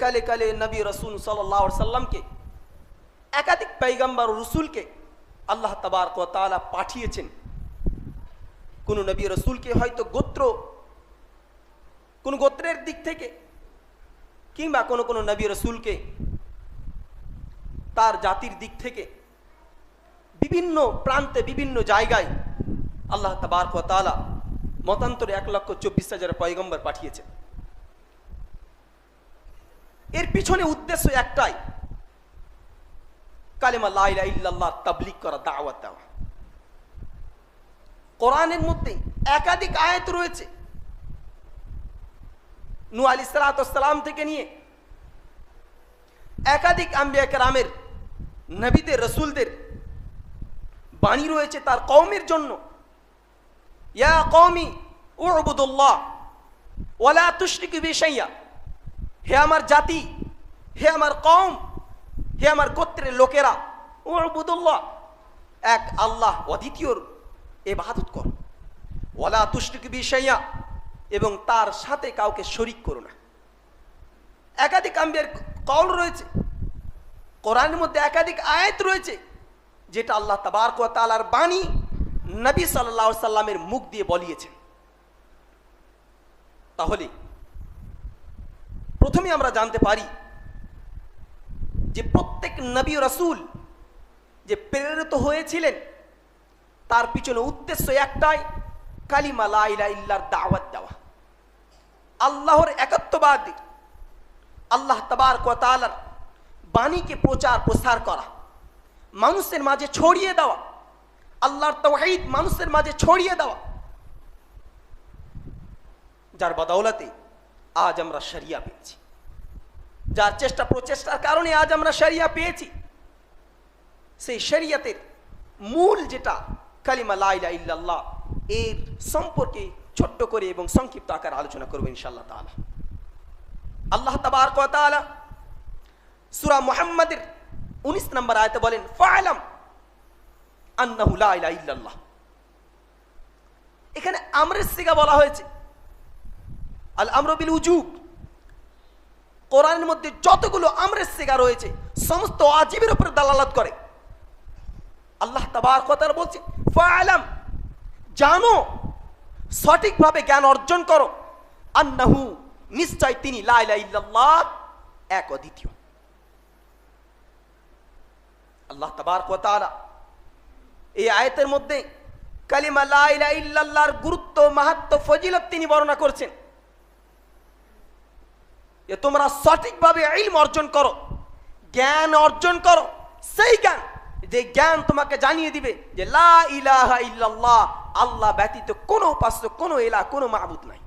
কালে কালে নবী রাসূল সাল্লাল্লাহু আলাইহি সাল্লামকে, একাধিক পয়গম্বর ও রাসূলকে আল্লাহ তাবারক ওয়া তাআলা পাঠিয়েছেন। কোন নবী রাসূলকে হয়তো কোন গোত্রের দিক থেকে, কিংবা কোন নবী রাসূলকে তার জাতির দিক থেকে বিভিন্ন প্রান্তে বিভিন্ন জায়গায় আল্লাহ তাবারক ওয়া তাআলা মতান্তরে 1,24,000 পয়গম্বর পাঠিয়েছেন। এর পিছনে উদ্দেশ্য একটাই, কালেমা লা ইলাহা ইল্লাল্লাহ তাবলীগ করা, দাওয়াত দেওয়া। কোরআনের মধ্যে একাধিক আয়াত রয়েছে, নূহ আলাইহিস সালাতু ওয়াস সালাম থেকে নিয়ে একাধিক আম্বিয়া কেরামের, নবীদের, রাসূলদের বাণী রয়েছে তার কওমের জন্য। ইয়া কওমি উবুদুল্লাহ ওয়া লা তুশরিকু বিহি শাইয়্যা, হে আমার জাতি, হে আমার কওম, হে আমার গোত্রের লোকেরা, উবুদুল্লাহ, এক আল্লাহ অদ্বিতীয়র ইবাদত করো, ওয়া লা তুশরিকু বিহি শাইয়্যা, এবং তার সাথে কাউকে শরীক করো না। একাধিক আম্বিয়ার কওল রয়েছে, কোরআনের মধ্যে একাধিক আয়াত রয়েছে যেটা আল্লাহ তাবারক ওয়া তাআলার বাণী নবী সাল্লাল্লাহু আলাইহি সাল্লামের মুখ দিয়ে বলিয়েছেন। তাহলে প্রথমে আমরা জানতে পারি যে প্রত্যেক নবী রাসূল যে প্রেরিত হয়েছিলেন তার পিছনে উদ্দেশ্য একটাই, কালিমা লা ইলাহা ইল্লাল্লাহর দাওয়াত দেওয়া, আল্লাহর একত্ববাদ, আল্লাহ তাবারক ওয়া তাআলার বাণীকে প্রচার প্রসার করা, মানুষের মাঝে ছড়িয়ে দেওয়া, আল্লাহর তাওহীদ মানুষের মাঝে ছড়িয়ে দেওয়া, যার বদৌলতে আজ আমরা শরিয়া পেয়েছি, যার চেষ্টা প্রচেষ্টার কারণে আজ আমরা শরিয়া পেয়েছি। সেই শরিয়তের মূল যেটা কালিমা লা ইলাহা ইল্লাল্লাহ, এর সম্পর্কে ছোট্ট করে এবং সংক্ষিপ্ত আকারে আলোচনা করব ইনশাআল্লাহ তাআলা। আল্লাহ তাবারক ওয়া তাআলা সূরা মুহাম্মাদের 19 নম্বর আয়াতে বলেন, ফা'লাম আন্নাহু লা ইলাহা ইল্লাল্লাহ। এখানে আমরের সিগা বলা হয়েছে, আল আমরু বিল উজুব। কোরআনের মধ্যে যতগুলো আমরের সিগা রয়েছে সমস্ত ওয়াজিবের উপর দালালাত করে। আল্লাহ তাবারক ওয়া তাআলা বলছে, ফা'লাম, জানো, সঠিকভাবে জ্ঞান অর্জন করো, আন্নাহু, নিশ্চয় তিনি, লা ইলাহা ইল্লাল্লাহ, এক অদ্বিতীয়। আল্লাহ তাবারক ওয়া তাআলা এই আয়াতের মধ্যে কালিমা লা ইলাহা ইল্লাল্লাহর গুরুত্ব, মাহাত্ম্য, ফজিলত তিনি বর্ণনা করছেন। যে তোমরা সঠিকভাবে ইলম অর্জন করো, জ্ঞান অর্জন করো, সেই জ্ঞান যে জ্ঞান তোমাকে জানিয়ে দিবে যে লা ইলাহা ইল্লাল্লাহ, আল্লাহ ব্যতীত কোনো উপাস্য, কোনো ইলাহ, কোনো মাবুদ নাই।